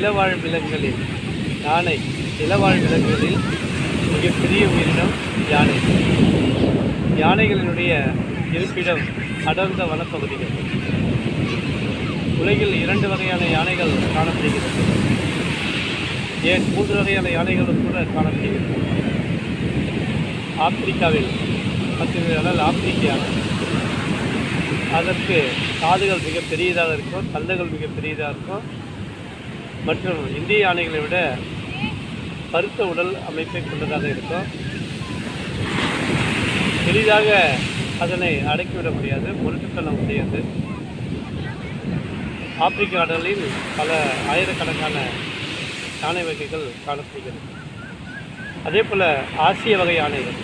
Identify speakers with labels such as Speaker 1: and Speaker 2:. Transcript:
Speaker 1: நிலவாழ் விலங்குகளில் யானை நிலவாழ் விலங்குகளில் மிகப்பெரிய உயிரினம் யானை. யானைகளினுடைய இருப்பிடம் அடர்ந்த வனப்பகுதிகள். உலகில் 2 வகையான யானைகள் காணப்படுகிறது. ஏன் 3 வகையான யானைகளும் கூட காணப்படுகிறது. ஆப்பிரிக்காவில் பார்த்தீர்கள் ஆப்பிரிக்க யானை, அதற்கு காதுகள் மிக பெரியதாக இருக்கும், தந்தங்கள் மிக பெரியதாக இருக்கும். மற்றும் இந்திய யானைகளை விட பருத்த உடல் அமைப்பை கொண்டதாக இருக்கும். எளிதாக அதனை அடக்கிவிட முடியாது, முரட்டுத்தனம் முடியாது. ஆப்பிரிக்க கடலில் பல ஆயிரக்கணக்கான யானை வகைகள் காணப்படுகிறது. அதே போல் ஆசிய வகை யானைகள்